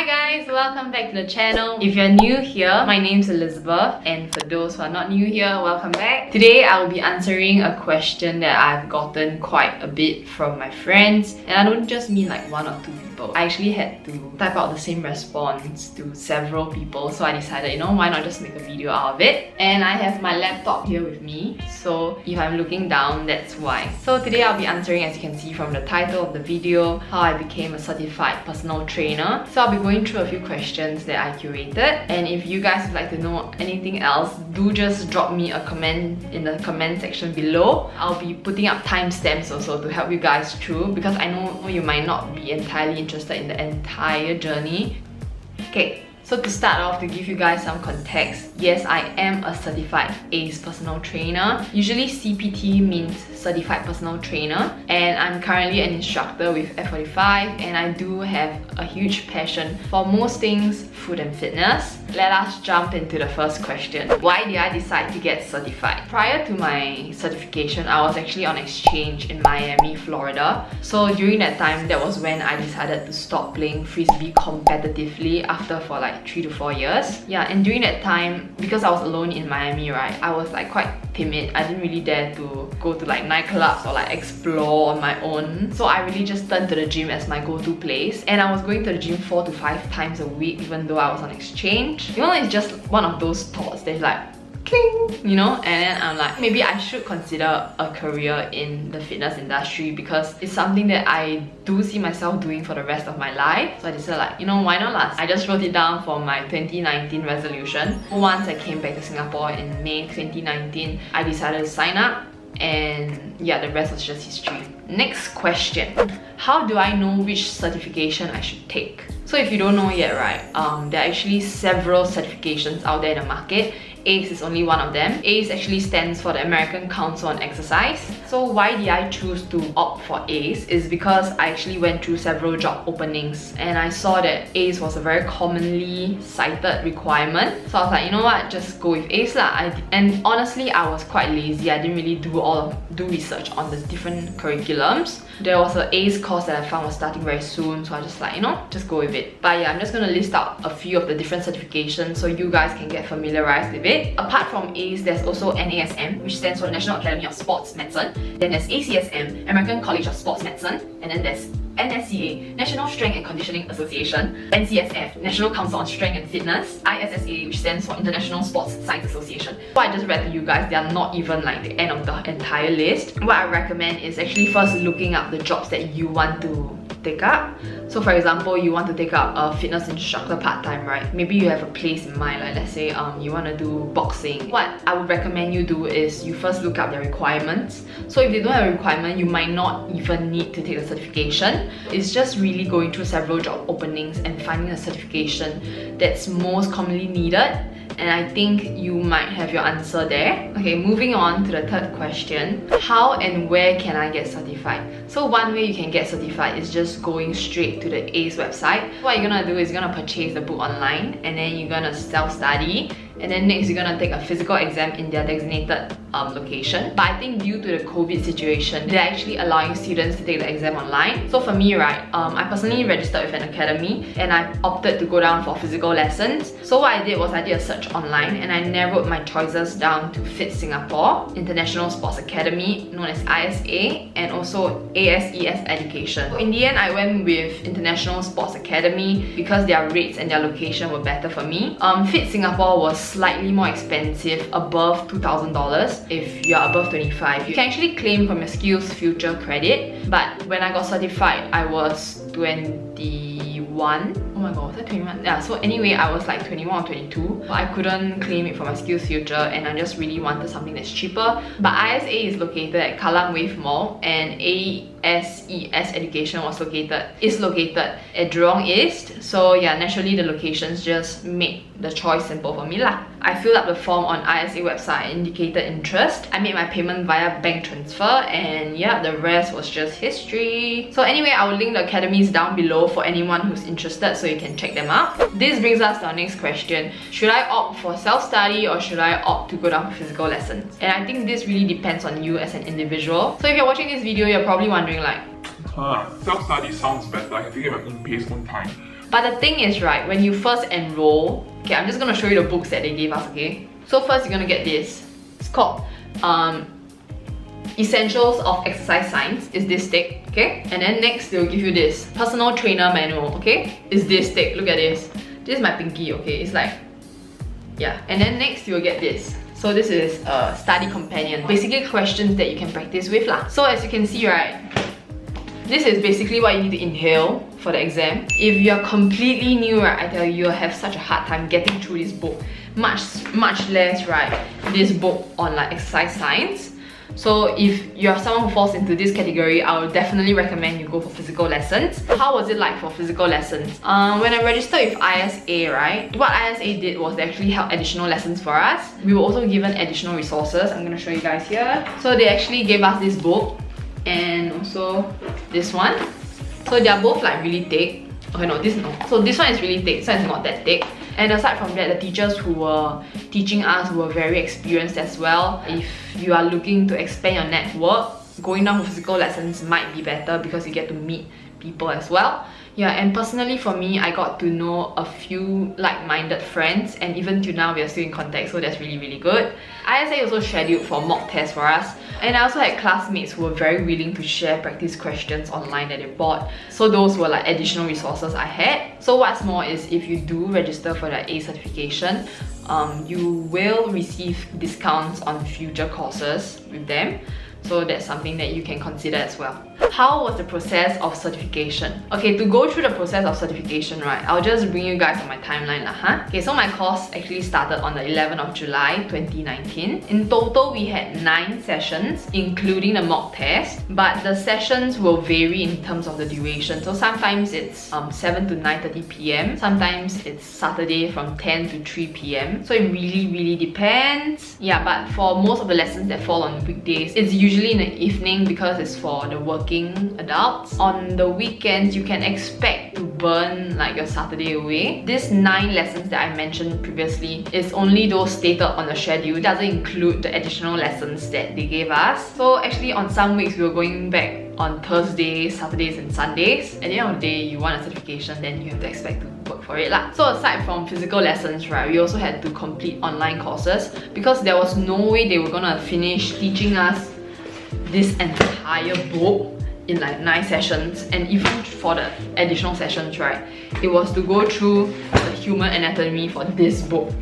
guys, welcome back to the channel. If you're new here, my name's Elizabeth, and for those who are not new here, welcome back. Today I will be answering a question that I've gotten quite a bit from my friends, and I don't just mean like one or two people. I actually had to type out the same response to several people, so I decided, you know, why not just make a video out of it. And I have my laptop here with me, so if I'm looking down, that's why. So today I'll be answering, as you can see from the title of the video, how I became a certified personal trainer. So I'll be going through a few questions that I curated, and if you guys would like to know anything else, do just drop me a comment in the comment section below. I'll be putting up timestamps also to help you guys through, because I know you might not be entirely interested in the entire journey. Okay. So to start off, to give you guys some context, yes, I am a certified ACE personal trainer. Usually CPT means certified personal trainer, and I'm currently an instructor with F45, and I do have a huge passion for most things food and fitness. Let us jump into the first question. Why did I decide to get certified? Prior to my certification, I was actually on exchange in Miami, Florida. So during that time, that was when I decided to stop playing frisbee competitively after for like 3 to 4 years. Yeah, and during that time, because I was alone in Miami, right, I was like quite timid. I didn't really dare to go to like nightclubs or like explore on my own. So I really just turned to the gym as my go-to place, and I was going to the gym 4 to 5 times a week even though I was on exchange. You know, it's just one of those thoughts that's like cling, you know, and then I'm like, maybe I should consider a career in the fitness industry, because it's something that I do see myself doing for the rest of my life. So I decided, like, you know, why not last? I just wrote it down for my 2019 resolution. Once I came back to Singapore in May 2019, I decided to sign up, and yeah, the rest was just history. Next question. How do I know which certification I should take? So if you don't know yet, right, there are actually several certifications out there in the market. ACE is only one of them. ACE actually stands for the American Council on Exercise. So why did I choose to opt for ACE is because I actually went through several job openings, and I saw that ACE was a very commonly cited requirement. So I was like, you know what, just go with ACE lah. And honestly, I was quite lazy. I didn't really do research on the different curriculums. There was an ACE course that I found was starting very soon, so I just like, you know, just go with it. But yeah, I'm just gonna list out a few of the different certifications so you guys can get familiarized with it. Apart from ACE, there's also NASM, which stands for National Academy of Sports Medicine. Then there's ACSM, American College of Sports Medicine. And then there's NSCA, National Strength and Conditioning Association. NCSF, National Council on Strength and Fitness. ISSA, which stands for International Sports Science Association. What I just read to you guys, they are not even like the end of the entire list. What I recommend is actually first looking up the jobs that you want to take up. So for example, you want to take up a fitness instructor part-time, right? Maybe you have a place in mind, like let's say you want to do boxing. What I would recommend you do is you first look up their requirements. So if they don't have a requirement, you might not even need to take the certification. It's just really going through several job openings and finding a certification that's most commonly needed, and I think you might have your answer there. Okay, moving on to the third question. How and where can I get certified? So one way you can get certified is just going straight to the ACE website. What you're gonna do is you're gonna purchase the book online, and then you're gonna self-study, and then next you're gonna take a physical exam in their designated location. But I think due to the COVID situation, they're actually allowing students to take the exam online. So for me, right, I personally registered with an academy, and I opted to go down for physical lessons. So what I did was I did a search online, and I narrowed my choices down to FIT Singapore, International Sports Academy, known as ISA, and also ASES Education. So in the end, I went with International Sports Academy because their rates and their location were better for me. FIT Singapore was slightly more expensive, above $2,000 if you're above 25. You can actually claim from your Skills Future credit, but when I got certified, I was 21. Oh my god, was I 21? Yeah, so anyway, I was like 21 or 22. I couldn't claim it for my Skills Future, and I just really wanted something that's cheaper. But ISA is located at Kallang Wave Mall, and ASES Education is located at Jurong East. So yeah, naturally the locations just made the choice simple for me lah. I filled up the form on ISA website, indicated interest. I made my payment via bank transfer, and yeah, the rest was just history. So anyway, I will link the academies down below for anyone who's interested, so you can check them out. This brings us to our next question. Should I opt for self-study, or should I opt to go down for physical lessons? And I think this really depends on you as an individual. So if you're watching this video, you're probably wondering like, self-study sounds better. I can take it at my own pace, own time. But the thing is, right, when you first enroll, okay, I'm just gonna show you the books that they gave us, okay? So first you're gonna get this. It's called Essentials of Exercise Science, is this thick, okay? And then next they'll give you this Personal Trainer Manual, okay? Is this thick, look at this. This is my pinky, okay? It's like, yeah. And then next you'll get this. So this is a study companion. Basically questions that you can practice with lah. So as you can see, right, this is basically what you need to inhale for the exam. If you're completely new, right, I tell you, you'll have such a hard time getting through this book. Much less, right, this book on like exercise science. So if you're someone who falls into this category, I would definitely recommend you go for physical lessons. How was it like for physical lessons? When I registered with ISA, right, what ISA did was they actually held additional lessons for us. We were also given additional resources. I'm gonna show you guys here. So they actually gave us this book and also this one. So they are both like really thick. Okay, no, this no. So this one is really thick, so it's not that thick. And aside from that, the teachers who were teaching us were very experienced as well. If you are looking to expand your network, going down for physical lessons might be better because you get to meet people as well. Yeah, and personally for me, I got to know a few like-minded friends, and even till now we are still in contact, so that's really good. ISA also scheduled for mock tests for us, and I also had classmates who were very willing to share practice questions online that they bought. So those were like additional resources I had. So what's more is if you do register for the A certification, you will receive discounts on future courses with them. So that's something that you can consider as well. How was the process of certification? Okay, to go through the process of certification, right, I'll just bring you guys on my timeline lah, Okay, so my course actually started on the 11th of July 2019. In total, we had 9 sessions, including the mock test. But the sessions will vary in terms of the duration. So sometimes it's 7 to 9:30 p.m. Sometimes it's Saturday from 10 to 3 p.m. So it really depends. Yeah, but for most of the lessons that fall on weekdays, it's usually in the evening because it's for the working adults. On the weekends, you can expect to burn like your Saturday away. These 9 lessons that I mentioned previously is only those stated on the schedule. It doesn't include the additional lessons that they gave us. So actually on some weeks we were going back on Thursdays, Saturdays and Sundays. At the end of the day, you want a certification, then you have to expect to work for it lah. So aside from physical lessons, right, we also had to complete online courses because there was no way they were gonna finish teaching us this entire book in like 9 sessions. And even for the additional sessions, right, it was to go through the human anatomy for this book.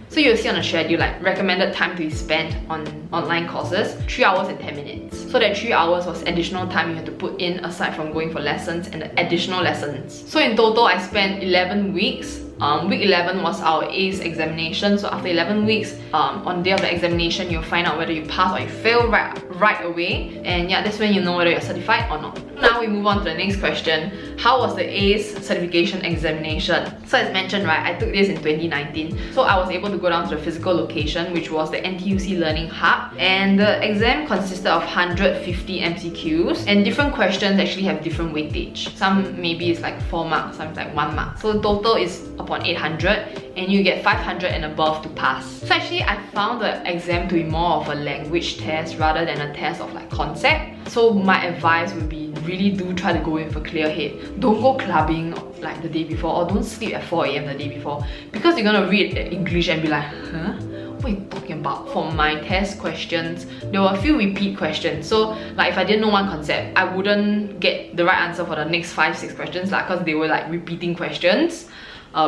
So you'll see on the schedule like recommended time to be spent on online courses, 3 hours and 10 minutes. So that 3 hours was additional time you had to put in aside from going for lessons and the additional lessons. So in total, I spent 11 weeks. Week 11 was our ACE examination. So after 11 weeks, on the day of the examination, you'll find out whether you pass or you fail right away. And yeah, that's when you know whether you're certified or not. Now we move on to the next question. How was the ACE certification examination? So as mentioned, right, I took this in 2019. So I was able to go down to the physical location, which was the NTUC Learning Hub. And the exam consisted of 150 MCQs. And different questions actually have different weightage. Some maybe it's like 4 marks, some it's like 1 mark. So the total is upon 800 and you get 500 and above to pass. So actually I found the exam to be more of a language test rather than a test of like concept. So my advice would be really do try to go in with a clear head. Don't go clubbing like the day before, or don't sleep at 4 AM the day before, because you're gonna read English and be like, huh? What are you talking about? For my test questions, there were a few repeat questions. So like if I didn't know one concept, I wouldn't get the right answer for the next 5-6 questions because they were like repeating questions.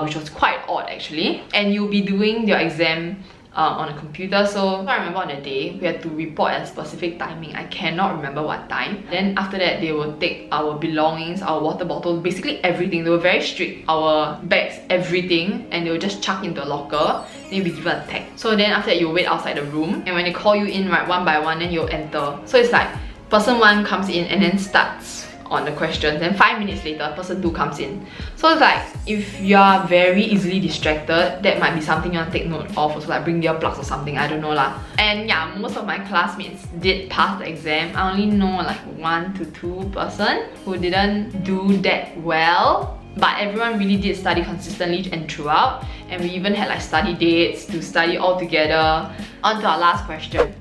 Which was quite odd actually. And you'll be doing your exam on a computer. So I remember on the day, we had to report at a specific timing. I cannot remember what time. Then after that, they will take our belongings, our water bottle, basically everything. They were very strict. Our bags, everything. And they will just chuck into a locker. Then you'll be given a tag. So then after that, you'll wait outside the room. And when they call you in, right, one by one, then you'll enter. So it's like person 1 comes in and then starts on the questions, then 5 minutes later person 2 comes in. So it's like if you are very easily distracted, that might be something you want to take note of. Also like bring earplugs or something, I don't know lah. And yeah, most of my classmates did pass the exam. I only know like 1 to 2 person who didn't do that well. But everyone really did study consistently and throughout, and we even had like study dates to study all together. On to our last question.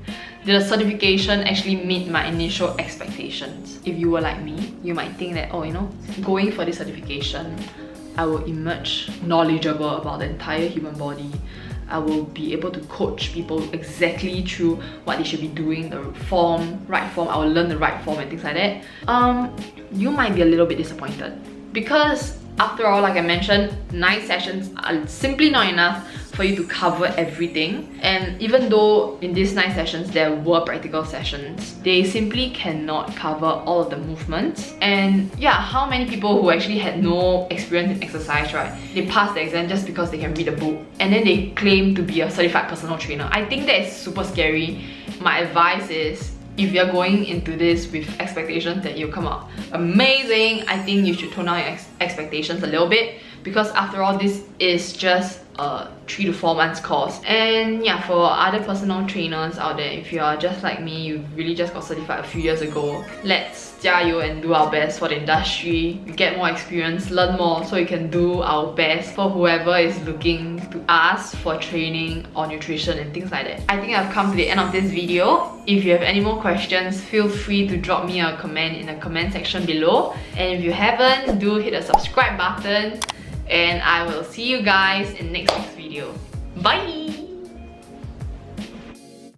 The certification actually meet my initial expectations. If you were like me, you might think that, oh, you know, going for this certification, I will emerge knowledgeable about the entire human body. I will be able to coach people exactly through what they should be doing, the form, right form. I will learn the right form and things like that. You might be a little bit disappointed because after all, like I mentioned, 9 sessions are simply not enough for you to cover everything. And even though in these 9 sessions there were practical sessions, they simply cannot cover all of the movements. And yeah, how many people who actually had no experience in exercise, right? They passed the exam just because they can read a book and then they claim to be a certified personal trainer. I think that is super scary. My advice is, if you're going into this with expectations that you'll come out amazing, I think you should tone down your expectations a little bit, because after all, this is just a 3 to 4 months course. And yeah, for other personal trainers out there, if you are just like me, you really just got certified a few years ago, let's 加油 and do our best for the industry. We get more experience, learn more, so we can do our best for whoever is looking to us for training or nutrition and things like that. I think I've come to the end of this video. If you have any more questions, feel free to drop me a comment in the comment section below. And if you haven't, do hit the subscribe button. And I will see you guys in next week's video. Bye!